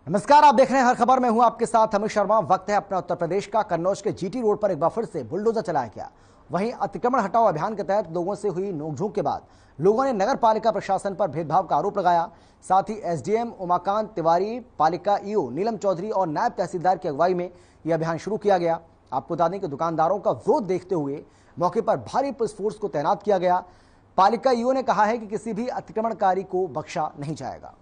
नमस्कार, आप देख रहे हैं हर खबर में हूं आपके साथ अमित शर्मा। वक्त है अपना उत्तर प्रदेश का। कन्नौज के जीटी रोड पर एक बार फिर से बुलडोजर चलाया गया। वहीं अतिक्रमण हटाओ अभियान के तहत लोगों से हुई नोकझोंक के बाद लोगों ने नगर पालिका प्रशासन पर भेदभाव का आरोप लगाया। साथ ही एसडीएम उमाकांत तिवारी, पालिका ईओ नीलम चौधरी और नायब तहसीलदार की अगुवाई में यह अभियान शुरू किया गया। आपको बता दें कि दुकानदारों का विरोध देखते हुए मौके पर भारी पुलिस फोर्स को तैनात किया गया। पालिका ईओ ने कहा है कि किसी भी अतिक्रमणकारी को बख्शा नहीं जाएगा।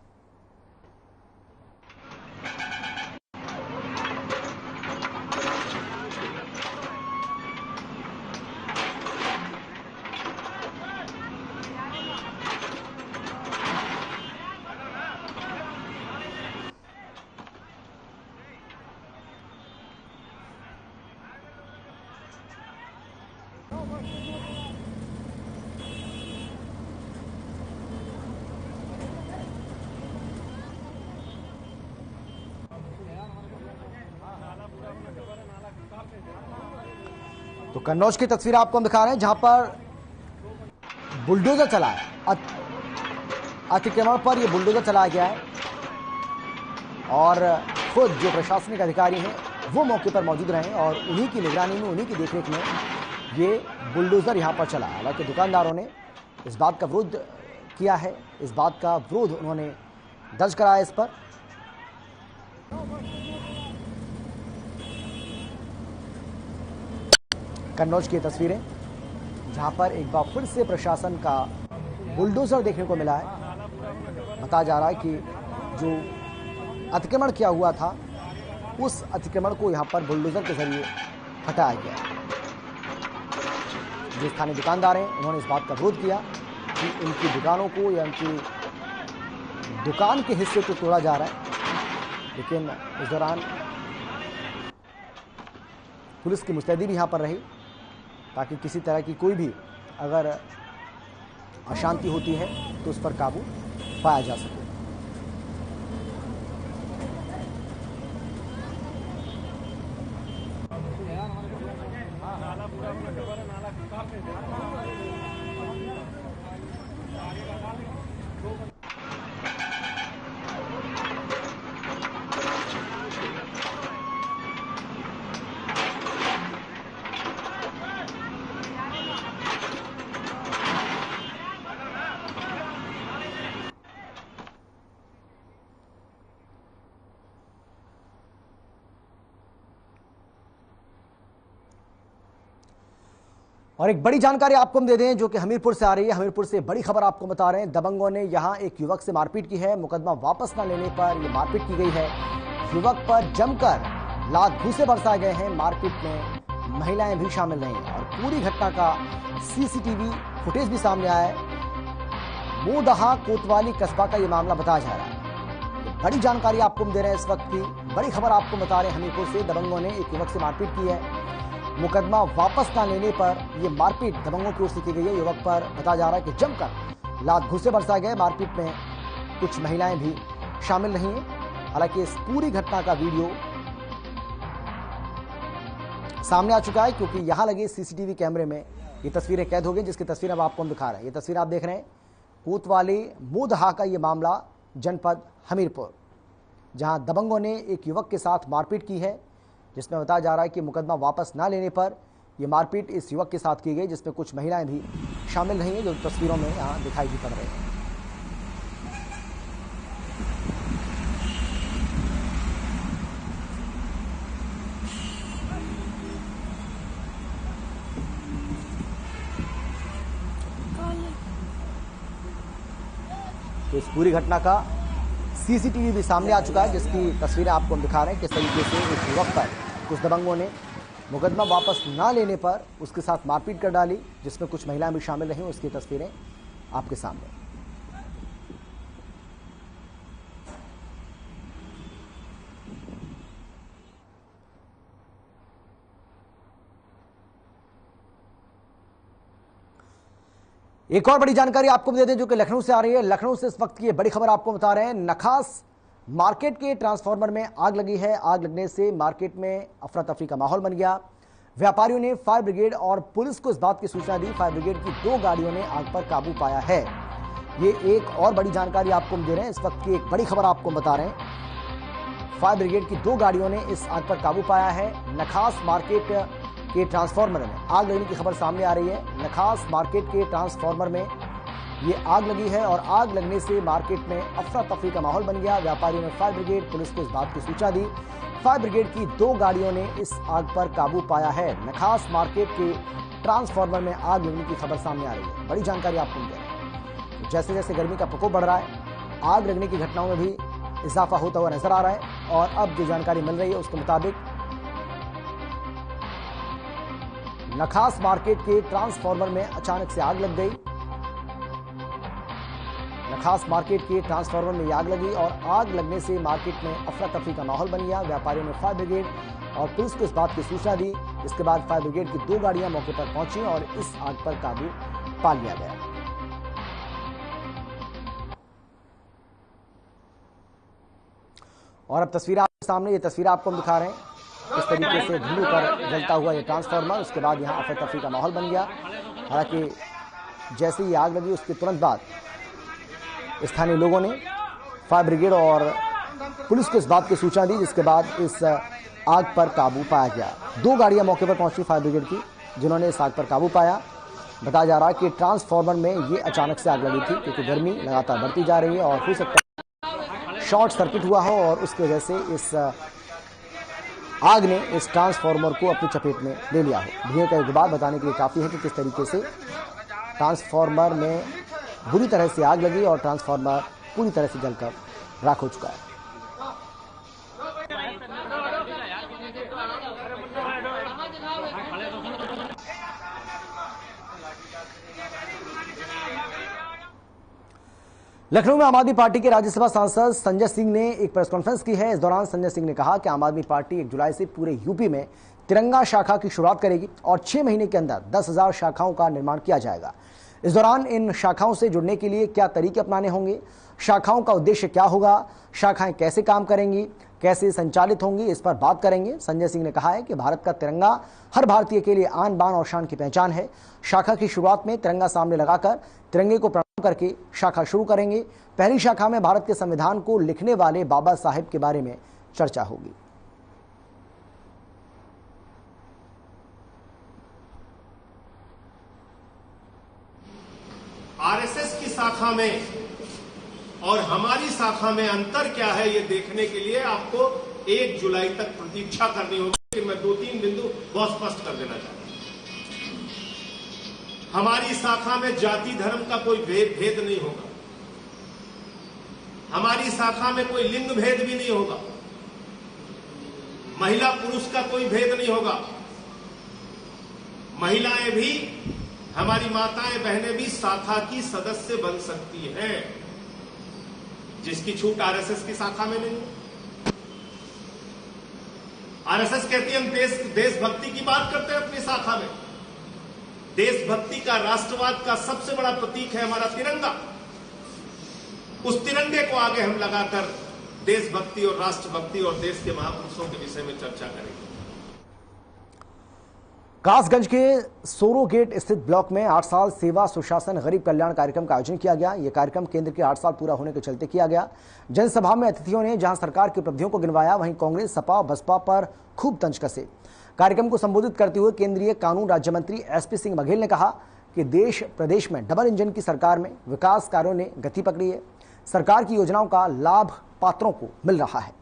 तो कन्नौज की तस्वीर आपको हम दिखा रहे हैं जहां पर बुलडोजर चला है। अतिक्रमण पर यह बुलडोजर चलाया गया है और खुद जो प्रशासनिक अधिकारी हैं वो मौके पर मौजूद रहे और उन्हीं की निगरानी में, उन्हीं की देखरेख में ये बुलडोजर यहां पर चला। हालांकि दुकानदारों ने इस बात का विरोध किया है, इस बात का विरोध उन्होंने दर्ज कराया इस पर। कन्नौज की तस्वीरें जहां पर एक बार फिर से प्रशासन का बुलडोजर देखने को मिला है। बताया जा रहा है कि जो अतिक्रमण किया हुआ था उस अतिक्रमण को यहां पर बुलडोजर के जरिए हटाया गया। जो स्थानीय दुकानदार हैं उन्होंने इस बात का विरोध किया कि इनकी दुकानों को या इनकी दुकान के हिस्से को तोड़ा जा रहा है। लेकिन इस दौरान पुलिस की मुस्तैदी भी यहां पर रही ताकि किसी तरह की कोई भी अगर अशांति होती है तो उस पर काबू पाया जा सके। और एक बड़ी जानकारी आपको हम दे दें जो कि हमीरपुर से आ रही है। हमीरपुर से बड़ी खबर आपको बता रहे हैं। दबंगों ने यहां एक युवक से मारपीट की है। मुकदमा वापस न लेने पर यह मारपीट की गई है। युवक पर जमकर लात घूंसे बरसाए गए हैं। मारपीट में महिलाएं भी शामिल रही और पूरी घटना का सीसीटीवी फुटेज भी सामने आया है। मोदहा कोतवाली कस्बा का यह मामला बताया जा रहा है। बड़ी जानकारी आपको हम दे रहे हैं इस वक्त की। बड़ी खबर आपको बता रहे हैं हमीरपुर से। दबंगों ने एक युवक से मारपीट की है। मुकदमा वापस न लेने पर यह मारपीट दबंगों की ओर से की गई है। युवक पर बताया जा रहा है कि जमकर लात घूंसे बरसाए गए। मारपीट में कुछ महिलाएं भी शामिल रही हैं। हालांकि इस पूरी घटना का वीडियो सामने आ चुका है क्योंकि यहां लगे सीसीटीवी कैमरे में ये तस्वीरें कैद हो गई, जिसकी तस्वीर अब आपको हम दिखा रहे हैं। ये तस्वीर आप देख रहे हैं कोतवाली मोदहा का ये मामला, जनपद हमीरपुर, जहां दबंगों ने एक युवक के साथ मारपीट की है, जिसमें बताया जा रहा है कि मुकदमा वापस ना लेने पर यह मारपीट इस युवक के साथ की गई, जिसमें कुछ महिलाएं भी शामिल रही हैं जो तस्वीरों में यहां दिखाई भी पड़ रही हैं। तो इस पूरी घटना का सीसीटीवी भी सामने आ चुका है, जिसकी तस्वीरें आपको हम दिखा रहे हैं। किस तरीके से इस युवक पर कुछ दबंगों ने मुकदमा वापस ना लेने पर उसके साथ मारपीट कर डाली, जिसमें कुछ महिलाएं भी शामिल रहीं। उसकी तस्वीरें आपके सामने। एक और बड़ी जानकारी आपको दे दें जो कि लखनऊ से आ रही है। लखनऊ से इस वक्त की बड़ी खबर आपको बता रहे हैं। नखास मार्केट के ट्रांसफार्मर में आग लगी है। आग लगने से मार्केट में अफरा तफरी का माहौल बन गया। व्यापारियों ने फायर ब्रिगेड और पुलिस को इस बात की सूचना दी। फायर ब्रिगेड की 2 गाड़ियों ने आग पर काबू पाया है। ये एक और बड़ी जानकारी आपको हम दे रहे हैं। इस वक्त की एक बड़ी खबर आपको बता रहे हैं। फायर ब्रिगेड की 2 गाड़ियों ने इस आग पर काबू पाया है। नखास मार्केट के ट्रांसफार्मर में आग लगने की खबर सामने आ रही है। नखास मार्केट के ट्रांसफार्मर में ये आग लगी है और आग लगने से मार्केट में अफरा तफरी का माहौल बन गया। व्यापारियों ने फायर ब्रिगेड पुलिस को इस बात की सूचना दी। फायर ब्रिगेड की 2 गाड़ियों ने इस आग पर काबू पाया है। नखास मार्केट के ट्रांसफार्मर में आग लगने की खबर सामने आ रही है। बड़ी जानकारी आपको मिल रही है। जैसे जैसे गर्मी का प्रकोप बढ़ रहा है, आग लगने की घटनाओं में भी इजाफा होता हुआ नजर आ रहा है। और अब जो जानकारी मिल रही है उसके मुताबिक नखास मार्केट के ट्रांसफार्मर में अचानक से आग लग गई। नखास मार्केट के ट्रांसफार्मर में आग लगी और आग लगने से मार्केट में अफरा तफरी का माहौल बन गया। व्यापारियों ने फायर ब्रिगेड और पुलिस को इस बात की सूचना दी। इसके बाद फायर ब्रिगेड की 2 गाड़ियां मौके पर पहुंची और इस आग पर काबू पा लिया गया। और अब तस्वीर आपके सामने, ये तस्वीर आपको हम दिखा रहे हैं। इस तरीके से धुएं पर जलता हुआ ये ट्रांसफार्मर, उसके बाद यहाँ अफरा तफरी का माहौल बन गया। हालांकि जैसे ही आग लगी उसके तुरंत बाद स्थानीय लोगों ने फायर ब्रिगेड और पुलिस को इस बात की सूचना दी, जिसके बाद इस आग पर काबू पाया गया। 2 गाड़ियां मौके पर पहुंची फायर ब्रिगेड की, जिन्होंने इस आग पर काबू पाया। बताया जा रहा है कि ट्रांसफार्मर में ये अचानक से आग लगी थी, क्योंकि गर्मी लगातार बढ़ती जा रही है और हो सकता है शॉर्ट सर्किट हुआ हो और उसकी वजह से इस आग ने इस ट्रांसफार्मर को अपनी चपेट में ले लिया हो। धुएं का एक गुबार बताने के लिए काफी है कि किस तरीके से ट्रांसफार्मर में बुरी तरह से आग लगी और ट्रांसफार्मर पूरी तरह से जलकर राख हो चुका है। लखनऊ में आम आदमी पार्टी के राज्यसभा सांसद संजय सिंह ने एक प्रेस कॉन्फ्रेंस की है। इस दौरान संजय सिंह ने कहा कि आम आदमी पार्टी 1 जुलाई से पूरे यूपी में तिरंगा शाखा की शुरुआत करेगी और 6 महीने के अंदर 10,000 शाखाओं का निर्माण किया जाएगा। इस दौरान इन शाखाओं से जुड़ने के लिए क्या तरीके अपनाने होंगे, शाखाओं का उद्देश्य क्या होगा, शाखाएं कैसे काम करेंगी, कैसे संचालित होंगी, इस पर बात करेंगे। संजय सिंह ने कहा है कि भारत का तिरंगा हर भारतीय के लिए आन बान और शान की पहचान है। शाखा की शुरुआत में तिरंगा सामने लगाकर तिरंगे को प्रणाम करके शाखा शुरू करेंगे। पहली शाखा में भारत के संविधान को लिखने वाले बाबा साहेब के बारे में चर्चा होगी। आरएसएस की शाखा में और हमारी शाखा में अंतर क्या है, ये देखने के लिए आपको 1 जुलाई तक प्रतीक्षा करनी होगी। कि मैं 2-3 बिंदु बहुत स्पष्ट कर देना चाहता हूं। हमारी शाखा में जाति धर्म का कोई भेद नहीं होगा। हमारी शाखा में कोई लिंग भेद भी नहीं होगा। महिला पुरुष का कोई भेद नहीं होगा। महिलाएं भी, हमारी माताएं बहनें भी शाखा की सदस्य बन सकती हैं, जिसकी छूट आरएसएस की शाखा में नहीं है। आरएसएस कहती है हम देशभक्ति की बात करते हैं अपनी शाखा में। देशभक्ति का, राष्ट्रवाद का सबसे बड़ा प्रतीक है हमारा तिरंगा। उस तिरंगे को आगे हम लगाकर देशभक्ति और राष्ट्रभक्ति और देश के महापुरुषों के विषय में चर्चा करेंगे। कासगंज के सोरो गेट स्थित ब्लॉक में 8 साल सेवा सुशासन गरीब कल्याण कार्यक्रम का आयोजन किया गया। यह कार्यक्रम केंद्र के 8 साल पूरा होने के चलते किया गया। जनसभा में अतिथियों ने जहां सरकार की उपलब्धियों को गिनवाया, वहीं कांग्रेस, सपा, बसपा पर खूब तंज कसे। कार्यक्रम को संबोधित करते हुए केंद्रीय कानून राज्य मंत्री एसपी सिंह बघेल ने कहा कि देश प्रदेश में डबल इंजन की सरकार में विकास कार्यों ने गति पकड़ी है। सरकार की योजनाओं का लाभ पात्रों को मिल रहा है।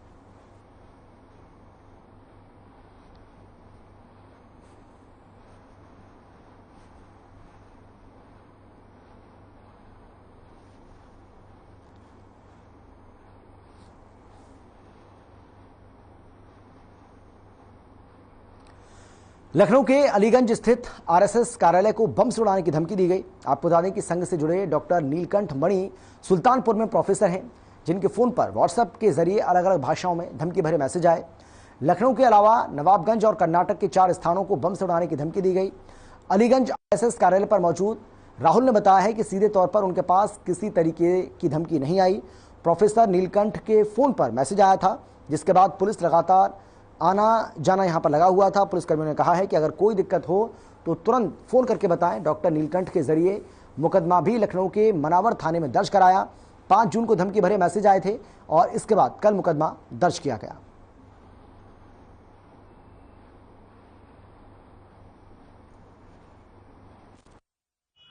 लखनऊ के अलीगंज स्थित आरएसएस कार्यालय को बम से उड़ाने की धमकी दी गई। आपको बता दें कि संघ से जुड़े डॉक्टर नीलकंठ मणि सुल्तानपुर में प्रोफेसर हैं, जिनके फोन पर व्हाट्सएप के जरिए अलग अलग भाषाओं में धमकी भरे मैसेज आए। लखनऊ के अलावा नवाबगंज और कर्नाटक के 4 स्थानों को बम से उड़ाने की धमकी दी गई। अलीगंज आरएसएस कार्यालय पर मौजूद राहुल ने बताया है कि सीधे तौर पर उनके पास किसी तरीके की धमकी नहीं आई। प्रोफेसर नीलकंठ के फोन पर मैसेज आया था, जिसके बाद पुलिस लगातार आना जाना यहां पर लगा हुआ था। पुलिसकर्मियों ने कहा है कि अगर कोई दिक्कत हो तो तुरंत फोन करके बताएं। डॉक्टर नीलकंठ के जरिए मुकदमा भी लखनऊ के मनावर थाने में दर्ज कराया। 5 जून को धमकी भरे मैसेज आए थे और इसके बाद कल मुकदमा दर्ज किया गया।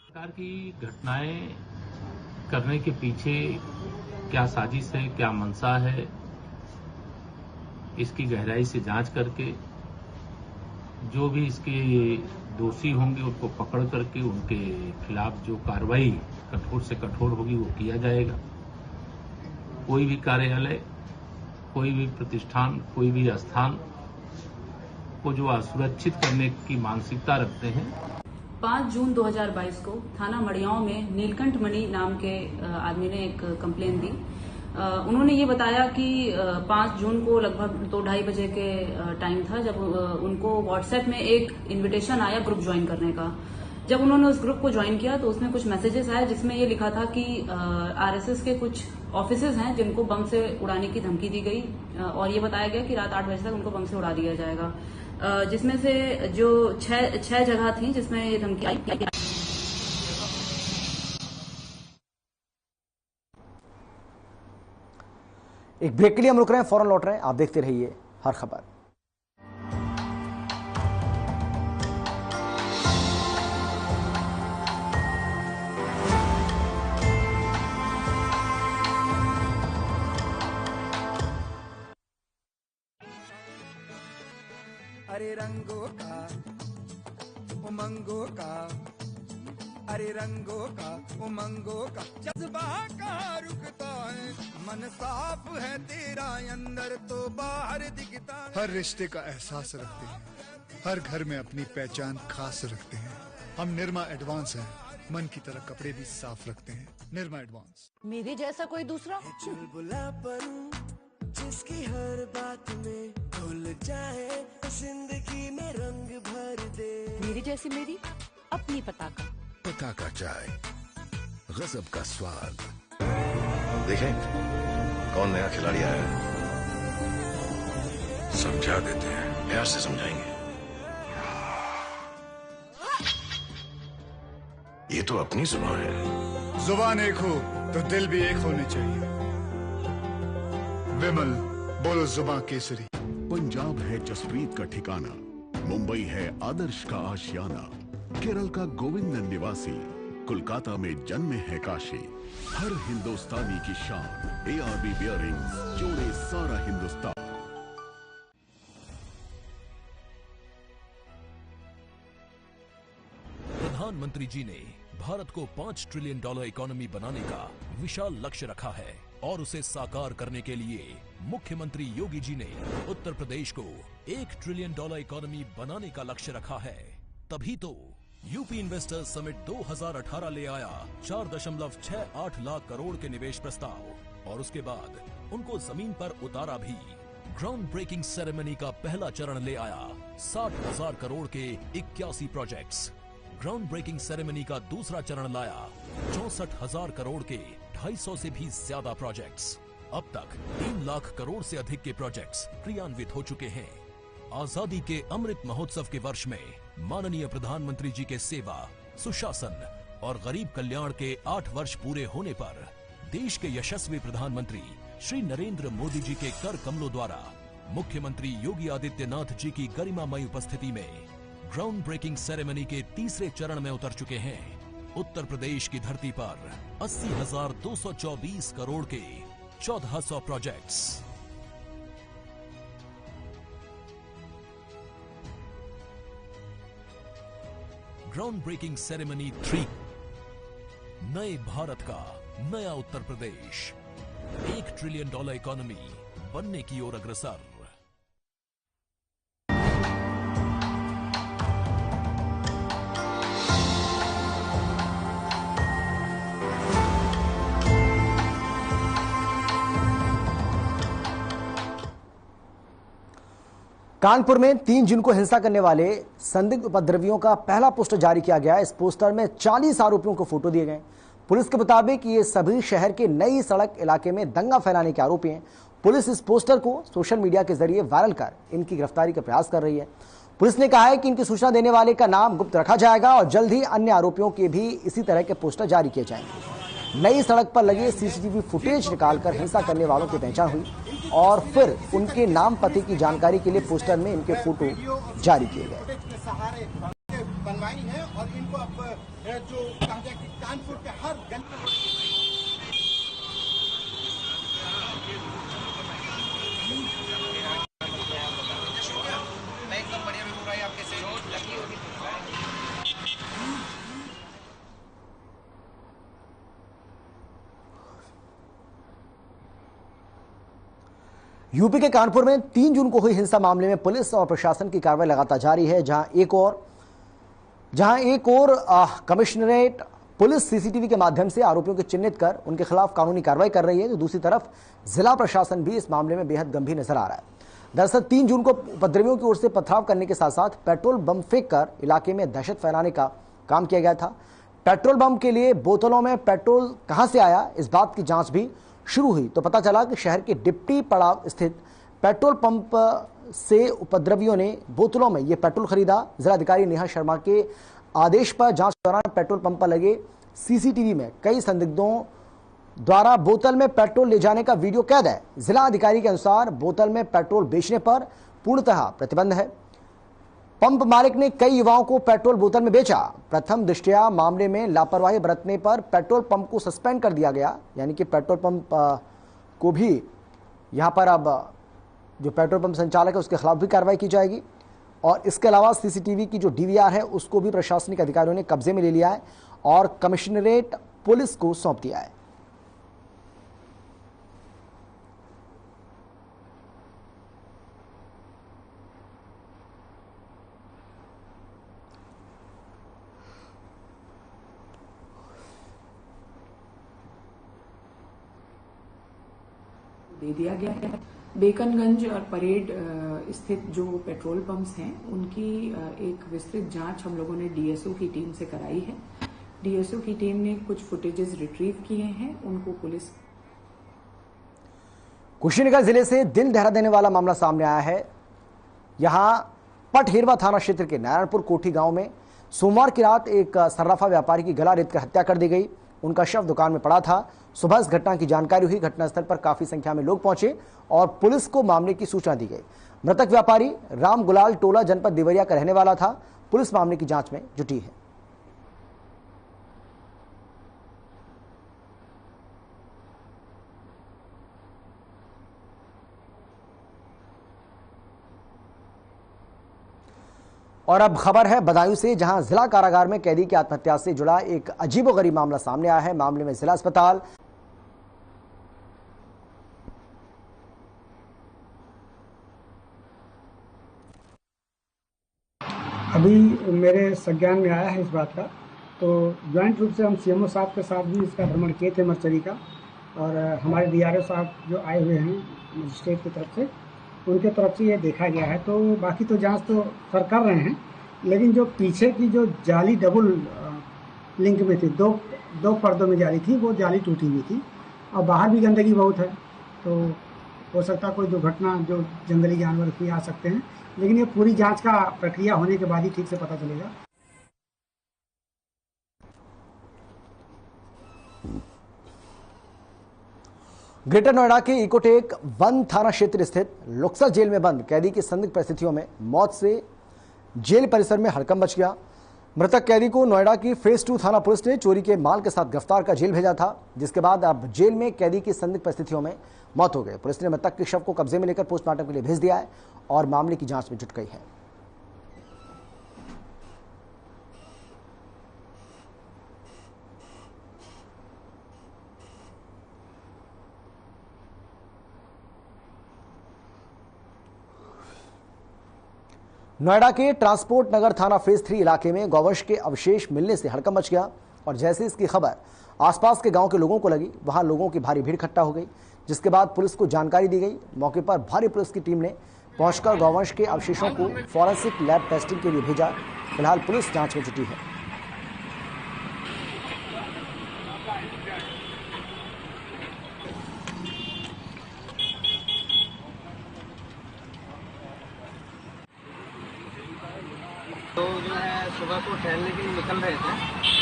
प्रकार की घटनाएं करने के पीछे क्या साजिश है, क्या मंशा है, इसकी गहराई से जांच करके जो भी इसके दोषी होंगे उनको पकड़ करके उनके खिलाफ जो कार्रवाई कठोर से कठोर होगी वो किया जाएगा। कोई भी कार्यालय, कोई भी प्रतिष्ठान, कोई भी स्थान को जो असुरक्षित करने की मानसिकता रखते हैं। 5 जून 2022 को थाना मड़ियाओं में नीलकंठ मणि नाम के आदमी ने एक कंप्लेन दी। उन्होंने ये बताया कि 5 जून को लगभग 2-2:30 बजे के टाइम था जब उनको व्हाट्सएप में एक इनविटेशन आया ग्रुप ज्वाइन करने का। जब उन्होंने उस ग्रुप को ज्वाइन किया तो उसमें कुछ मैसेजेस आए जिसमें ये लिखा था कि आरएसएस के कुछ ऑफिसेज हैं जिनको बम से उड़ाने की धमकी दी गई और ये बताया गया कि रात 8 बजे तक उनको बम से उड़ा दिया जाएगा, जिसमें से जो छह जगह थी जिसमें ये धमकी आई। एक ब्रेक के लिए हम रुक रहे हैं, फौरन लौट रहे हैं। आप देखते रहिए हर खबर। अरे रंगों का उमंगों का, अरे रंगों का उमंगों का जज्बा का रुकता है, मन साफ है तेरा अंदर तो बाहर दिखता है। हर रिश्ते का एहसास रखते हैं, हर घर में अपनी पहचान खास रखते हैं। हम निरमा एडवांस हैं, मन की तरह कपड़े भी साफ रखते हैं। निरमा एडवांस। मेरे जैसा कोई दूसरा चुलबुलापन जिसकी हर बात में घुल जाए, जिंदगी में रंग भर दे। मेरी जैसी मेरी अपनी पताका। पताका चाय, गजब का स्वाद। देखें कौन नया खिलाड़ी आया है, समझा देते हैं, प्यार से समझाएंगे। ये तो अपनी जुबान है। जुबान एक हो तो दिल भी एक होने चाहिए। विमल बोलो जुबान केसरी। पंजाब है जसप्रीत का ठिकाना, मुंबई है आदर्श का आशियाना, केरल का गोविंद निवासी, कोलकाता में जन्मे है काशी। हर हिंदुस्तानी की शान, ARB बियरिंग्स जोड़े सारा हिंदुस्तान। प्रधानमंत्री जी ने भारत को $5 ट्रिलियन इकोनॉमी बनाने का विशाल लक्ष्य रखा है और उसे साकार करने के लिए मुख्यमंत्री योगी जी ने उत्तर प्रदेश को $1 ट्रिलियन इकोनॉमी बनाने का लक्ष्य रखा है। तभी तो यूपी इन्वेस्टर्स समिट 2018 ले आया 4.68 लाख करोड़ के निवेश प्रस्ताव और उसके बाद उनको जमीन पर उतारा भी। ग्राउंड ब्रेकिंग सेरेमनी का पहला चरण ले आया 60,000 करोड़ के 81 प्रोजेक्ट्स। ग्राउंड ब्रेकिंग सेरेमनी का दूसरा चरण लाया 64,000 करोड़ के 250 से भी ज्यादा प्रोजेक्ट्स। अब तक 3 लाख करोड़ से अधिक के प्रोजेक्ट्स क्रियान्वित हो चुके हैं। आजादी के अमृत महोत्सव के वर्ष में माननीय प्रधानमंत्री जी के सेवा, सुशासन और गरीब कल्याण के 8 वर्ष पूरे होने पर देश के यशस्वी प्रधानमंत्री श्री नरेंद्र मोदी जी के कर कमलों द्वारा मुख्यमंत्री योगी आदित्यनाथ जी की गरिमामयी उपस्थिति में ग्राउंड ब्रेकिंग सेरेमनी के तीसरे चरण में उतर चुके हैं। उत्तर प्रदेश की धरती पर 80,224 करोड़ के 1400 प्रोजेक्ट्स। ग्राउंड ब्रेकिंग सेरेमनी 3, नए भारत का नया उत्तर प्रदेश, $1 ट्रिलियन इकोनॉमी बनने की ओर अग्रसर। कानपुर में 3 जून को हिंसा करने वाले संदिग्ध उपद्रवियों का पहला पोस्टर जारी किया गया। इस पोस्टर में 40 आरोपियों को फोटो दिए गए। पुलिस के मुताबिक ये सभी शहर के नई सड़क इलाके में दंगा फैलाने के आरोपी हैं। पुलिस इस पोस्टर को सोशल मीडिया के जरिए वायरल कर इनकी गिरफ्तारी का प्रयास कर रही है। पुलिस ने कहा है कि इनकी सूचना देने वाले का नाम गुप्त रखा जाएगा और जल्द ही अन्य आरोपियों के भी इसी तरह के पोस्टर जारी किए जाएंगे। नई सड़क पर लगे सीसीटीवी फुटेज निकालकर हिंसा करने वालों की पहचान हुई और फिर उनके नाम पते की जानकारी के लिए पोस्टर में इनके फोटो जारी किए गए। बनवाई है और इनको अब जो कहा जाए कि कानपुर के हर एकदम बढ़िया में पूरा आपके से लगी होगी। यूपी के कानपुर में 3 जून को हुई हिंसा मामले में पुलिस और प्रशासन की कार्रवाई लगातार जारी है, जहां एक और कमिश्नरेट पुलिस सीसीटीवी के माध्यम से आरोपियों को चिन्हित कर उनके खिलाफ कानूनी कार्रवाई कर रही है, तो दूसरी तरफ जिला प्रशासन भी इस मामले में बेहद गंभीर नजर आ रहा है। दरअसल 3 जून को उपद्रवियों की ओर से पथराव करने के साथ साथ पेट्रोल बम फेंक कर इलाके में दहशत फैलाने का काम किया गया था। पेट्रोल बम के लिए बोतलों में पेट्रोल कहां से आया, इस बात की जांच भी शुरू हुई तो पता चला कि शहर के डिप्टी पड़ाव स्थित पेट्रोल पंप से उपद्रवियों ने बोतलों में यह पेट्रोल खरीदा। जिलाधिकारी नेहा शर्मा के आदेश पर जांच के दौरान पेट्रोल पंप पर लगे सीसीटीवी में कई संदिग्धों द्वारा बोतल में पेट्रोल ले जाने का वीडियो कैद है। जिला अधिकारी के अनुसार बोतल में पेट्रोल बेचने पर पूर्णतः प्रतिबंध है। पंप मालिक ने कई युवाओं को पेट्रोल बोतल में बेचा। प्रथम दृष्टया मामले में लापरवाही बरतने पर पेट्रोल पंप को सस्पेंड कर दिया गया, यानी कि पेट्रोल पंप को भी यहां पर अब जो पेट्रोल पंप संचालक है उसके खिलाफ भी कार्रवाई की जाएगी। और इसके अलावा सीसीटीवी की जो डीवीआर है उसको भी प्रशासनिक अधिकारियों ने कब्जे में ले लिया है और कमिश्नरेट पुलिस को सौंप दिया है। दे दिया गया है। बेकनगंज और परेड स्थित जो पेट्रोल पंप्स हैं उनकी एक विस्तृत जांच हम लोगों ने डीएसओ की टीम से कराई है। डीएसओ की टीम ने कुछ फुटेजेस रिट्रीव किए हैं, उनको पुलिस। कुशीनगर जिले से दिल दहला देने वाला मामला सामने आया है। यहां पटहिरवा थाना क्षेत्र के नारायणपुर कोठी गांव में सोमवार की रात एक सर्राफा व्यापारी की गला रेतकर हत्या कर दी गई। उनका शव दुकान में पड़ा था। सुबह इस घटना की जानकारी हुई। घटनास्थल पर काफी संख्या में लोग पहुंचे और पुलिस को मामले की सूचना दी गई। मृतक व्यापारी राम गुलाल टोला जनपद देवरिया का रहने वाला था। पुलिस मामले की जांच में जुटी है। और अब खबर है बदायूं से, जहां जिला कारागार में कैदी की आत्महत्या से जुड़ा एक अजीबोगरीब मामला सामने आया है। मामले में जिला अस्पताल अभी मेरे संज्ञान में आया है इस बात का, तो ज्वाइंट रूप से हम सीएमओ साहब के साथ भी इसका भ्रमण किए थे मर्चरी का, और हमारे डीआरओ साहब जो आए हुए हैं मजिस्ट्रेट की तरफ से, उनके तरफ से ये देखा गया है। तो बाकी तो जांच तो सर कर रहे हैं, लेकिन जो पीछे की जो जाली डबल लिंक में थी, दो पर्दों में जाली थी, वो जाली टूटी हुई थी और बाहर भी गंदगी बहुत है। तो हो सकता कोई दुर्घटना जो जंगली जानवर भी आ सकते हैं, लेकिन ये पूरी जांच का प्रक्रिया होने के बाद ही ठीक से पता चलेगा। ग्रेटर नोएडा के इकोटेक वन थाना क्षेत्र स्थित लुक्सर जेल में बंद कैदी की संदिग्ध परिस्थितियों में मौत से जेल परिसर में हड़कंप मच गया। मृतक कैदी को नोएडा की फेज 2 थाना पुलिस ने चोरी के माल के साथ गिरफ्तार कर जेल भेजा था, जिसके बाद अब जेल में कैदी की संदिग्ध परिस्थितियों में मौत हो गई। पुलिस ने मृतक के शव को कब्जे में लेकर पोस्टमार्टम के लिए भेज दिया है और मामले की जांच में जुट गई है। नोएडा के ट्रांसपोर्ट नगर थाना फेज 3 इलाके में गौवंश के अवशेष मिलने से हड़कंप मच गया और जैसे इसकी खबर आसपास के गांव के लोगों को लगी, वहां लोगों की भारी भीड़ इकट्ठा हो गई, जिसके बाद पुलिस को जानकारी दी गई। मौके पर भारी पुलिस की टीम ने पहुंचकर गौवंश के अवशेषों को फॉरेंसिक लैब टेस्टिंग के लिए भेजा। फिलहाल पुलिस जांच में जुटी है। तो जो है सुबह को टहलने के लिए निकल रहे थे।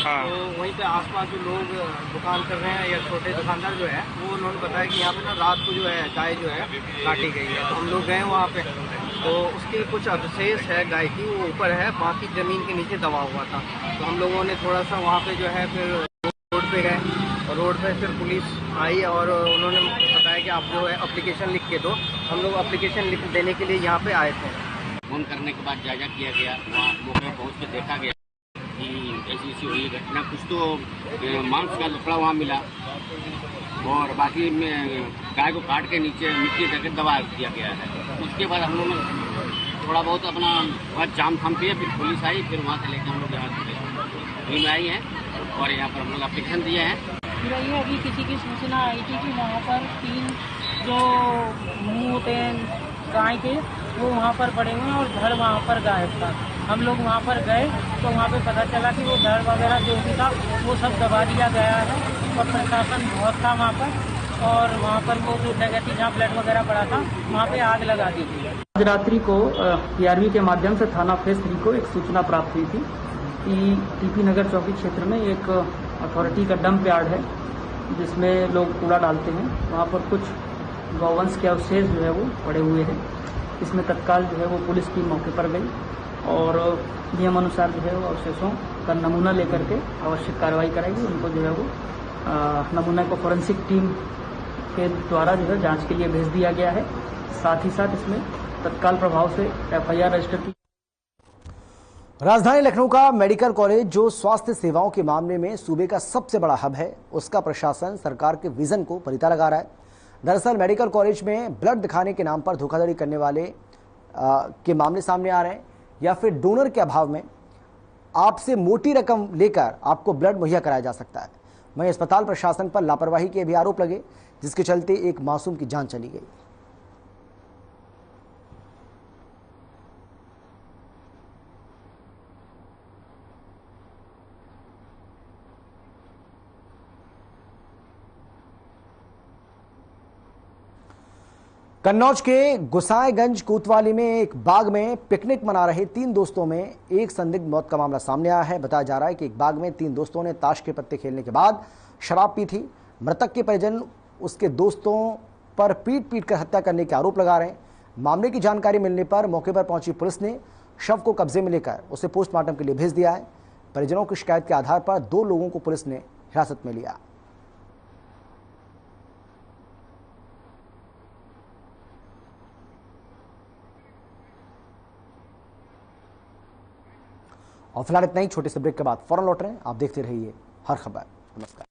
हाँ। तो वहीं पे आसपास जो लोग दुकान कर रहे हैं या छोटे दुकानदार जो है वो उन्होंने बताया कि यहाँ पे ना रात को जो है गाय जो है काटी गई है। तो हम लोग गए वहाँ पे, तो उसके कुछ अवशेष है गाय की, वो ऊपर है, बाकी जमीन के नीचे दबा हुआ था। तो हम लोगों ने थोड़ा सा वहाँ पे जो है फिर रोड पे गए, और रोड पे फिर पुलिस आई और उन्होंने बताया कि आप जो है एप्लीकेशन लिख के दो। हम लोग एप्लीकेशन लिख देने के लिए यहाँ पे आए थे। फोन करने के बाद जायजा किया गया, वहाँ मौके पर पहुँच के देखा गया कि ऐसी हुई घटना। कुछ तो मांस का लफड़ा वहाँ मिला और बाकी में गाय को काट के नीचे मिट्टी रख दबा दिया गया है। उसके बाद हम लोगों ने थोड़ा बहुत अपना बहुत जाम थाम किया, फिर पुलिस आई, फिर वहाँ से लेकर हम लोग यहाँ में आई हैं और यहाँ पर हम लोग एप्लीकेशन दिए हैं। रही अभी किसी की सूचना आई थी कि वहाँ पर 3 जो मुँह होते हैं गाय के वो वहाँ पर पड़े हुए हैं और धड़ वहाँ पर गायब था। हम लोग वहाँ पर गए तो वहाँ पे पता चला कि वो धड़ वगैरह जो भी था वो सब दबा दिया गया है और प्रशासन बहुत था वहाँ पर, और वहाँ पर वो जो जगह थी जहाँ ब्लड वगैरह पड़ा था वहाँ पे आग लगा दी थी। आज रात्रि को पीआरवी के माध्यम से थाना फेज 3 को एक सूचना प्राप्त हुई थी कि टीपी नगर चौकी क्षेत्र में एक अथॉरिटी का डंप यार्ड है जिसमें लोग कूड़ा डालते हैं। वहाँ पर कुछ गौवंश के अवशेष जो है वो पड़े हुए हैं। इसमें तत्काल जो है वो पुलिस टीम मौके पर गई और नियम अनुसार जो है वो अवशेषों का नमूना लेकर के आवश्यक कार्रवाई कराएगी। उनको जो है वो नमूना को फोरेंसिक टीम के द्वारा जो है जांच के लिए भेज दिया गया है। साथ ही साथ इसमें तत्काल प्रभाव से एफआईआर रजिस्टर की। राजधानी लखनऊ का मेडिकल कॉलेज जो स्वास्थ्य सेवाओं के मामले में सूबे का सबसे बड़ा हब है, उसका प्रशासन सरकार के विजन को पलीता लगा रहा है। दरअसल मेडिकल कॉलेज में ब्लड दिखाने के नाम पर धोखाधड़ी करने वाले के मामले सामने आ रहे हैं, या फिर डोनर के अभाव में आपसे मोटी रकम लेकर आपको ब्लड मुहैया कराया जा सकता है। वहीं अस्पताल प्रशासन पर लापरवाही के भी आरोप लगे, जिसके चलते एक मासूम की जान चली गई। कन्नौज के गुसाईगंज कोतवाली में एक बाग में पिकनिक मना रहे 3 दोस्तों में एक संदिग्ध मौत का मामला सामने आया है। बताया जा रहा है कि एक बाग में 3 दोस्तों ने ताश के पत्ते खेलने के बाद शराब पी थी। मृतक के परिजन उसके दोस्तों पर पीट कर हत्या करने के आरोप लगा रहे हैं। मामले की जानकारी मिलने पर मौके पर पहुंची पुलिस ने शव को कब्जे में लेकर उसे पोस्टमार्टम के लिए भेज दिया है। परिजनों की शिकायत के आधार पर 2 लोगों को पुलिस ने हिरासत में लिया। और फिलहाल इतना ही। छोटे से ब्रेक के बाद फौरन लौट रहे हैं। आप देखते रहिए हर खबर। नमस्कार।